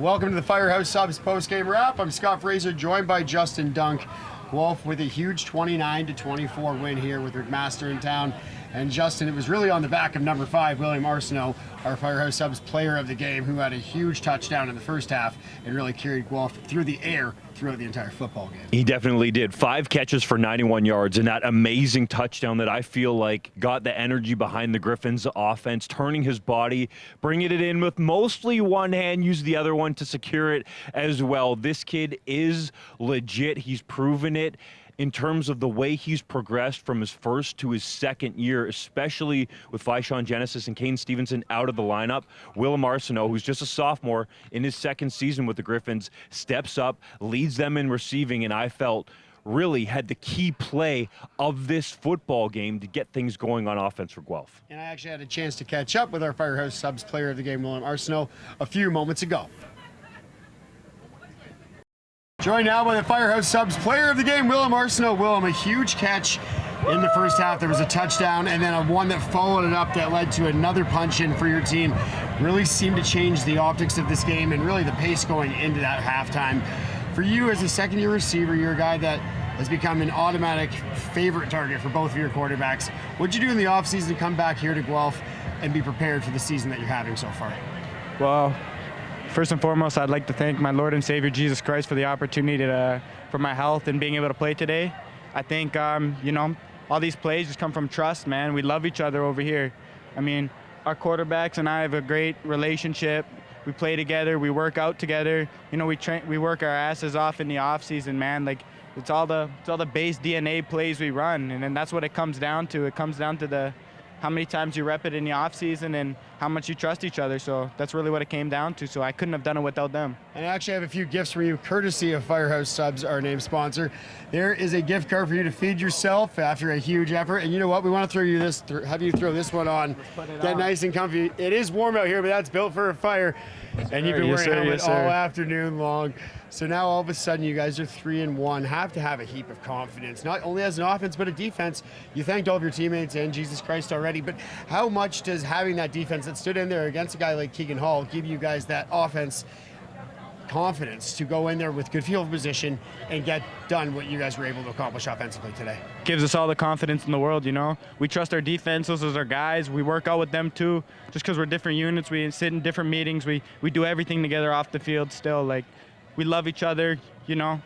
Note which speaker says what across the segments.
Speaker 1: Welcome to the Firehouse Subs post-game wrap. I'm Scott Fraser, joined by Justin Dunk. Guelph with a huge 29-24 win here with McMaster in town. And Justin, it was really on the back of number 5, Willem Arseneau, our Firehouse Subs player of the game, who had a huge touchdown in the first half and really carried Guelph through the air throughout the entire football game.
Speaker 2: He definitely did. 5 catches for 91 yards and that amazing touchdown that I feel like got the energy behind the Gryphons offense, turning his body, bringing it in with mostly one hand, used the other one to secure it as well. This kid is legit. He's proven it in terms of the way he's progressed from his first to his second year, especially with Faishan Genesis and Kane Stevenson out of the lineup. Willem Arseneau, who's just a sophomore in his second season with the Gryphons, steps up, leads them in receiving, and I felt really had the key play of this football game to get things going on offense for Guelph.
Speaker 1: And I actually had a chance to catch up with our Firehouse Subs player of the game, Willem Arseneau, a few moments ago. Joined now by the Firehouse Subs player of the game, Willem Arseneau. Willem, a huge catch in the first half. There was a touchdown and then one that followed it up that led to another punch-in for your team. Really seemed to change the optics of this game and really the pace going into that halftime. For you as a second-year receiver, you're a guy that has become an automatic favorite target for both of your quarterbacks. What'd you do in the offseason to come back here to Guelph and be prepared for the season that you're having so far?
Speaker 3: Well, first and foremost, I'd like to thank my Lord and Savior Jesus Christ for the opportunity for my health and being able to play today. I think, you know, all these plays just come from trust, man. We love each other over here. I mean, our quarterbacks and I have a great relationship. We play together. We work out together. You know, we work our asses off in the off season, man. Like it's all the base DNA plays we run, and then that's what it comes down to. It comes down to how many times you rep it in the off season and how much you trust each other. So that's really what it came down to. So I couldn't have done it without them.
Speaker 1: And I actually have a few gifts for you, courtesy of Firehouse Subs, our name sponsor. There is a gift card for you to feed yourself after a huge effort. And you know what? We want to throw you this, have you throw this one on. Get nice and comfy. It is warm out here, but that's built for a fire. And you can wear a helmet all afternoon long. So now all of a sudden you guys are 3-1, have to have a heap of confidence, not only as an offense, but a defense. You thanked all of your teammates and Jesus Christ already, but how much does having that defense that stood in there against a guy like Keegan Hall give you guys that offense confidence to go in there with good field position and get done what you guys were able to accomplish offensively today?
Speaker 3: Gives us all the confidence in the world, you know. We trust our defense, those are our guys. We work out with them too, just because we're different units. We sit in different meetings. We do everything together off the field still. Like, we love each other, you know.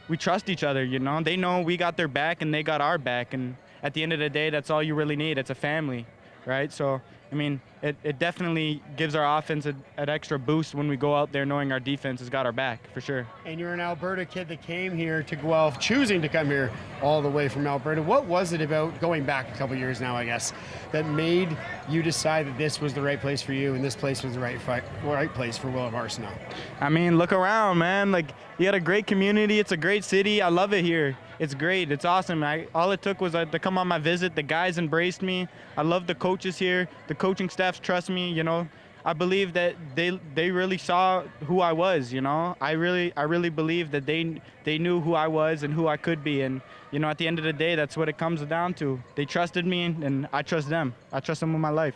Speaker 3: We trust each other, you know. They know we got their back and they got our back. And at the end of the day, that's all you really need. It's a family, right? So, I mean, it definitely gives our offense an extra boost when we go out there knowing our defense has got our back, for sure.
Speaker 1: And you're an Alberta kid that came here to Guelph, choosing to come here all the way from Alberta. What was it about, going back a couple years now, I guess, that made you decide that this was the right place for you and this place was the right place for Willem Arseneau?
Speaker 3: I mean, look around, man. Like, you got a great community. It's a great city. I love it here. It's great. It's awesome. All it took was to come on my visit. The guys embraced me. I love the coaches here. The coaching staffs trust me, you know. I believe that they really saw who I was, you know. I really believe that they knew who I was and who I could be. And, you know, at the end of the day, that's what it comes down to. They trusted me, and I trust them. I trust them with my life.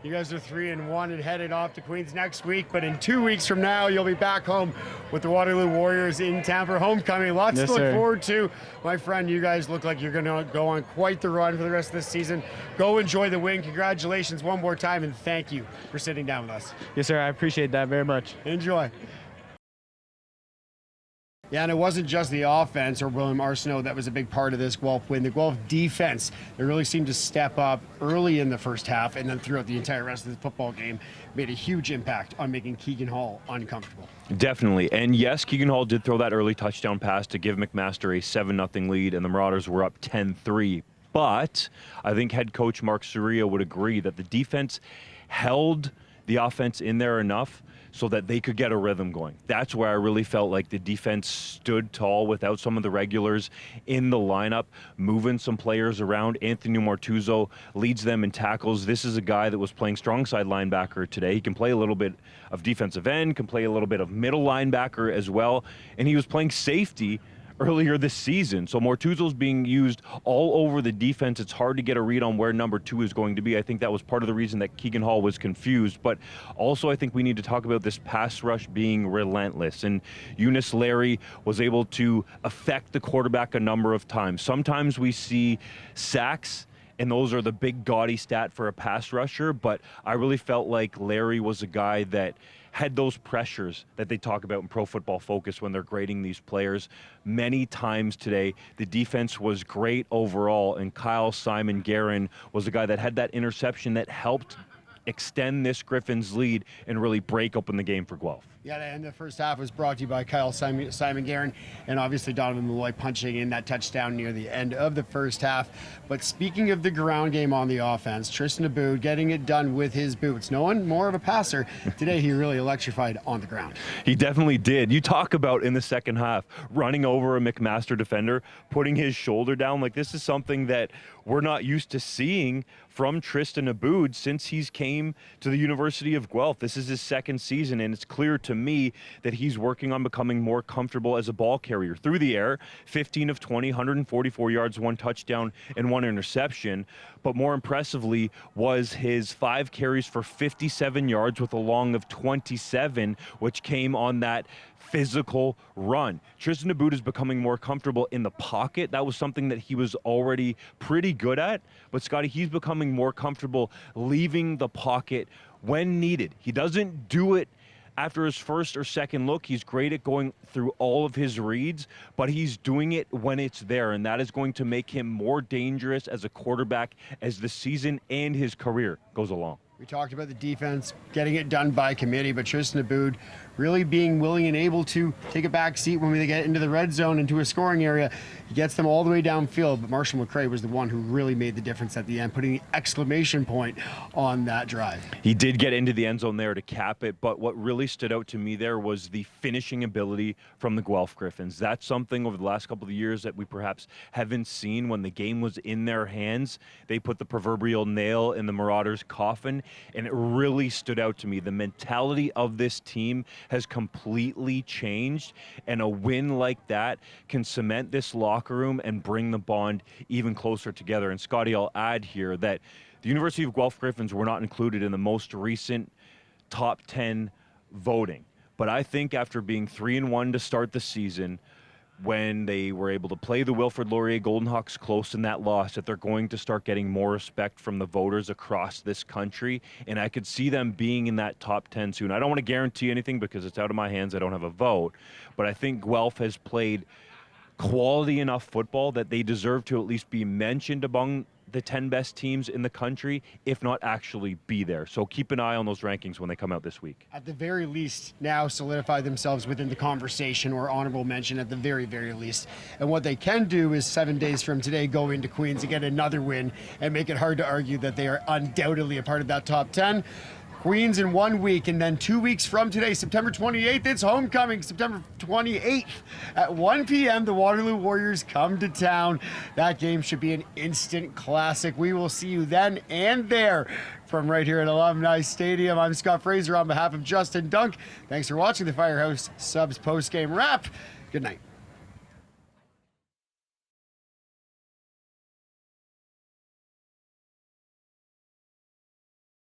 Speaker 1: You guys are 3-1 and headed off to Queens next week, but in 2 weeks from now, you'll be back home with the Waterloo Warriors in town for homecoming. Lots to look forward to. My friend, you guys look like you're going to go on quite the run for the rest of this season. Go enjoy the win. Congratulations one more time, and thank you for sitting down with us.
Speaker 3: Yes, sir. I appreciate that very much.
Speaker 1: Enjoy. Yeah, and it wasn't just the offense or Willem Arseneau that was a big part of this Guelph win. The Guelph defense, they really seemed to step up early in the first half and then throughout the entire rest of the football game, made a huge impact on making Keegan Hall uncomfortable.
Speaker 2: Definitely. And yes, Keegan Hall did throw that early touchdown pass to give McMaster a 7-0 lead, and the Marauders were up 10-3. But I think head coach Mark Soria would agree that the defense held the offense in there enough so that they could get a rhythm going. That's where I really felt like the defense stood tall without some of the regulars in the lineup, moving some players around. Anthony Martuzzo leads them in tackles. This is a guy that was playing strong side linebacker today. He can play a little bit of defensive end, can play a little bit of middle linebacker as well, and he was playing safety earlier this season. So Mortuzo's being used all over the defense. It's hard to get a read on where number 2 is going to be. I think that was part of the reason that Keegan Hall was confused. But also I think we need to talk about this pass rush being relentless. And Eunice Larry was able to affect the quarterback a number of times. Sometimes we see sacks, and those are the big gaudy stat for a pass rusher, but I really felt like Larry was a guy that had those pressures that they talk about in Pro Football Focus when they're grading these players. Many times today, the defense was great overall, and Kyle Simon Guerin was the guy that had that interception that helped extend this Gryphons lead and really break open the game for Guelph.
Speaker 1: Yeah, and the first half was brought to you by Kyle Simon Guerin, and obviously Donovan Malloy punching in that touchdown near the end of the first half. But speaking of the ground game on the offense, Tristan Aboud getting it done with his boots. No one more of a passer. Today he really electrified on the ground.
Speaker 2: He definitely did. You talk about in the second half, running over a McMaster defender, putting his shoulder down. Like, this is something that we're not used to seeing from Tristan Aboud since he's came to the University of Guelph. This is his second season, and it's clear to me that he's working on becoming more comfortable as a ball carrier. Through the air, 15 of 20, 144 yards, 1 touchdown, and 1 interception. But more impressively was his 5 carries for 57 yards with a long of 27, which came on that physical run. Tristan Aboud is becoming more comfortable in the pocket. That was something that he was already pretty good at. But Scotty, he's becoming more comfortable leaving the pocket when needed. He doesn't do it after his first or second look. He's great at going through all of his reads, but he's doing it when it's there, and that is going to make him more dangerous as a quarterback as the season and his career goes along.
Speaker 1: We talked about the defense getting it done by committee, but Tristan Aboud really being willing and able to take a back seat when they get into the red zone, into a scoring area. He gets them all the way downfield, but Marshall McCray was the one who really made the difference at the end, putting the exclamation point on that drive.
Speaker 2: He did get into the end zone there to cap it, but what really stood out to me there was the finishing ability from the Guelph Gryphons. That's something over the last couple of years that we perhaps haven't seen. When the game was in their hands, they put the proverbial nail in the Marauders' coffin, and it really stood out to me. The mentality of this team has completely changed, and a win like that can cement this locker room and bring the bond even closer together. And Scotty, I'll add here that the University of Guelph Gryphons were not included in the most recent top 10 voting. But I think after being 3-1 to start the season, when they were able to play the Wilfrid Laurier Golden Hawks close in that loss, that they're going to start getting more respect from the voters across this country, and I could see them being in that top 10 soon. I don't want to guarantee anything because it's out of my hands. I don't have a vote, but I think Guelph has played quality enough football that they deserve to at least be mentioned among the 10 best teams in the country, if not actually be there. So keep an eye on those rankings when they come out this week.
Speaker 1: At the very least, now solidify themselves within the conversation, or honorable mention at the very, very least. And what they can do is 7 days from today go into Queens and get another win and make it hard to argue that they are undoubtedly a part of that top 10. Queens in 1 week, and then 2 weeks from today, September 28th, it's homecoming. September 28th at 1 p.m., the Waterloo Warriors come to town. That game should be an instant classic. We will see you then and there from right here at Alumni Stadium. I'm Scott Fraser on behalf of Justin Dunk. Thanks for watching the Firehouse Subs post-game wrap. Good night.